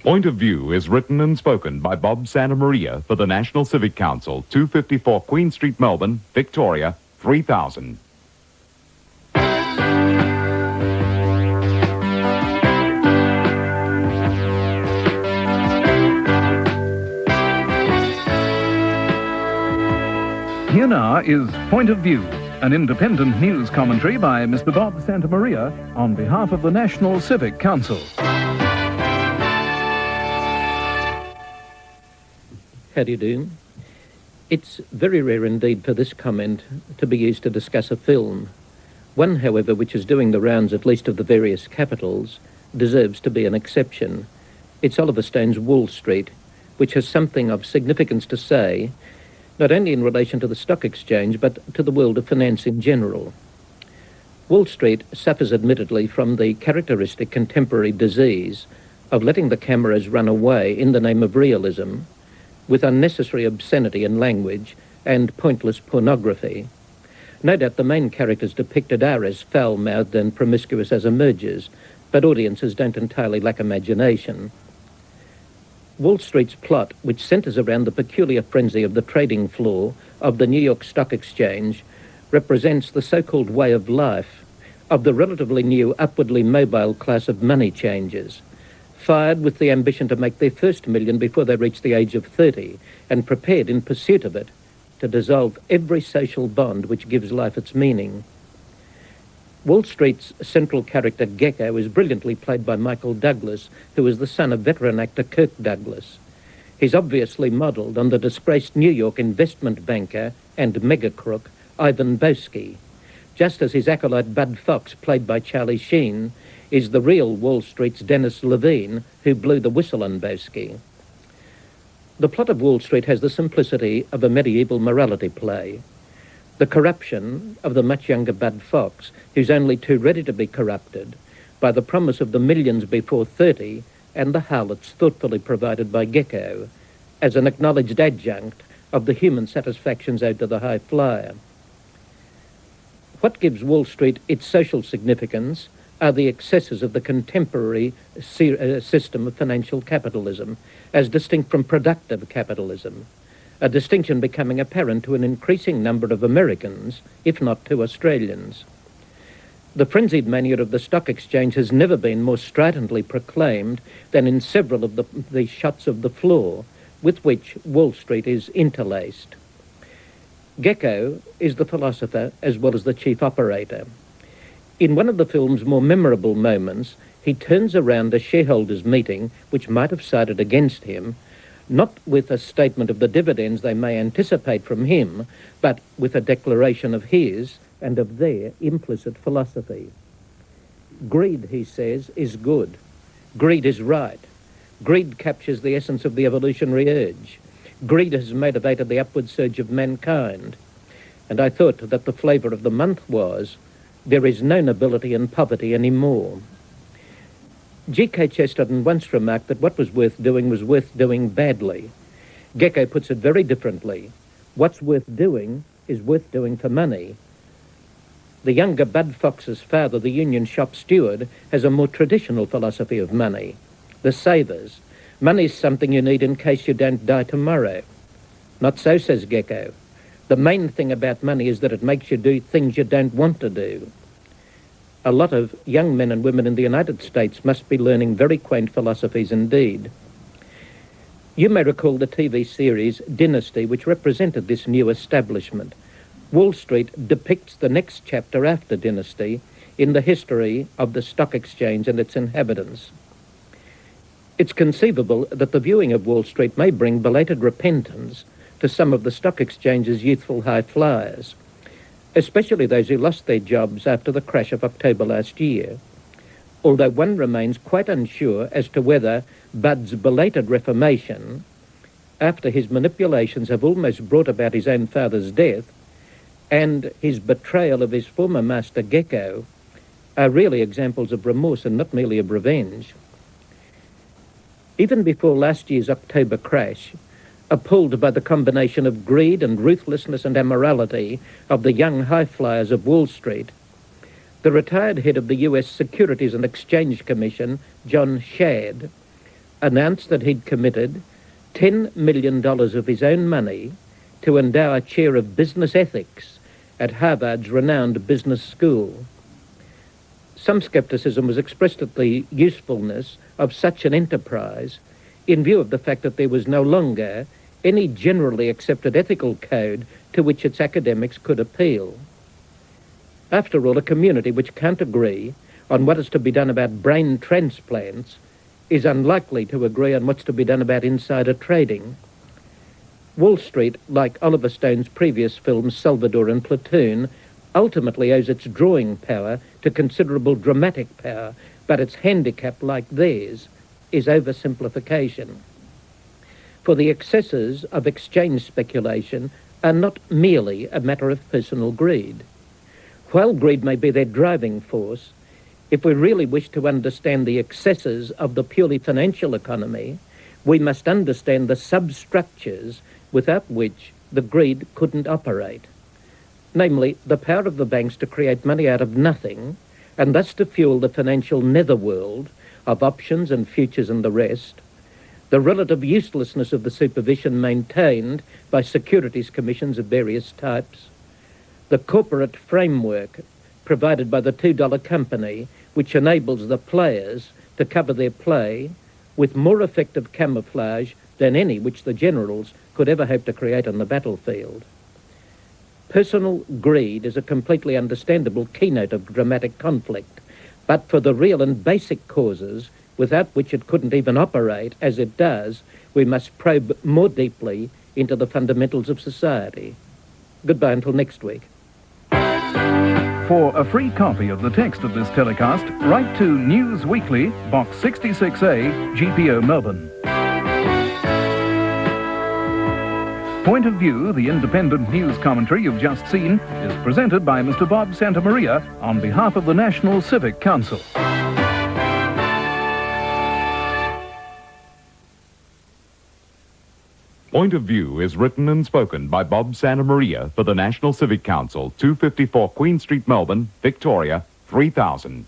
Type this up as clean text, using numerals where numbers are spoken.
Point of View is written and spoken by Bob Santamaria for the National Civic Council, 254 Queen Street, Melbourne, Victoria, 3000. Here now is Point of View, an independent news commentary by Mr. Bob Santamaria on behalf of the National Civic Council. How do you do? It's very rare indeed for this comment to be used to discuss a film. One, however, which is doing the rounds at least of the various capitals, deserves to be an exception. It's Oliver Stone's Wall Street, which has something of significance to say, not only in relation to the stock exchange, but to the world of finance in general. Wall Street suffers admittedly from the characteristic contemporary disease of letting the cameras run away in the name of realism, with unnecessary obscenity in language and pointless pornography. No doubt the main characters depicted are as foul-mouthed and promiscuous as emerges, but audiences don't entirely lack imagination. Wall Street's plot, which centres around the peculiar frenzy of the trading floor of the New York Stock Exchange, represents the so-called way of life of the relatively new upwardly mobile class of money changers, fired with the ambition to make their first million before they reach the age of 30, and prepared in pursuit of it to dissolve every social bond which gives life its meaning. Wall Street's central character, Gecko, is brilliantly played by Michael Douglas, who is the son of veteran actor Kirk Douglas. He's obviously modelled on the disgraced New York investment banker and mega crook Ivan Boesky, just as his acolyte Bud Fox, played by Charlie Sheen, is the real Wall Street's Dennis Levine, who blew the whistle on Boesky. The plot of Wall Street has the simplicity of a medieval morality play. The corruption of the much younger Bud Fox, who's only too ready to be corrupted by the promise of the millions before 30 and the harlots thoughtfully provided by Gecko as an acknowledged adjunct of the human satisfactions owed to the high flyer. What gives Wall Street its social significance are the excesses of the contemporary system of financial capitalism, as distinct from productive capitalism, a distinction becoming apparent to an increasing number of Americans, if not to Australians. The frenzied mania of the stock exchange has never been more stridently proclaimed than in several of the shots of the floor with which Wall Street is interlaced. Gecko is the philosopher as well as the chief operator. In one of the film's more memorable moments, he turns around a shareholders' meeting which might have sided against him, not with a statement of the dividends they may anticipate from him, but with a declaration of his and of their implicit philosophy. Greed, he says, is good. Greed is right. Greed captures the essence of the evolutionary urge. Greed has motivated the upward surge of mankind. And I thought that the flavour of the month was, there is no nobility in poverty anymore. G.K. Chesterton once remarked that what was worth doing badly. Gecko puts it very differently. What's worth doing is worth doing for money. The younger Bud Fox's father, the union shop steward, has a more traditional philosophy of money. The savers. Money's something you need in case you don't die tomorrow. Not so, says Gecko. The main thing about money is that it makes you do things you don't want to do. A lot of young men and women in the United States must be learning very quaint philosophies indeed. You may recall the TV series Dynasty, which represented this new establishment. Wall Street depicts the next chapter after Dynasty in the history of the stock exchange and its inhabitants. It's conceivable that the viewing of Wall Street may bring belated repentance to some of the stock exchange's youthful high flyers, especially those who lost their jobs after the crash of October last year, although one remains quite unsure as to whether Bud's belated reformation, after his manipulations have almost brought about his own father's death, and his betrayal of his former master Gecko, are really examples of remorse and not merely of revenge. Even before last year's October crash, appalled by the combination of greed and ruthlessness and immorality of the young high flyers of Wall Street, the retired head of the U.S. Securities and Exchange Commission, John Shad, announced that he'd committed $10 million of his own money to endow a chair of business ethics at Harvard's renowned business school. Some scepticism was expressed at the usefulness of such an enterprise in view of the fact that there was no longer any generally accepted ethical code to which its academics could appeal. After all, a community which can't agree on what is to be done about brain transplants is unlikely to agree on what's to be done about insider trading. Wall Street, like Oliver Stone's previous films Salvador and Platoon, ultimately owes its drawing power to considerable dramatic power, but its handicap, like theirs, is oversimplification. For the excesses of exchange speculation are not merely a matter of personal greed. While greed may be their driving force, if we really wish to understand the excesses of the purely financial economy, we must understand the substructures without which the greed couldn't operate. Namely, the power of the banks to create money out of nothing, and thus to fuel the financial netherworld of options and futures and the rest, the relative uselessness of the supervision maintained by securities commissions of various types, the corporate framework provided by the $2 company, which enables the players to cover their play with more effective camouflage than any which the generals could ever hope to create on the battlefield. Personal greed is a completely understandable keynote of dramatic conflict, but for the real and basic causes without which it couldn't even operate as it does, we must probe more deeply into the fundamentals of society. Goodbye until next week. For a free copy of the text of this telecast, write to News Weekly, Box 66A, GPO, Melbourne. Point of View, the independent news commentary you've just seen, is presented by Mr. Bob Santamaria on behalf of the National Civic Council. Point of View is written and spoken by Bob Santamaria for the National Civic Council, 254 Queen Street, Melbourne, Victoria, 3000.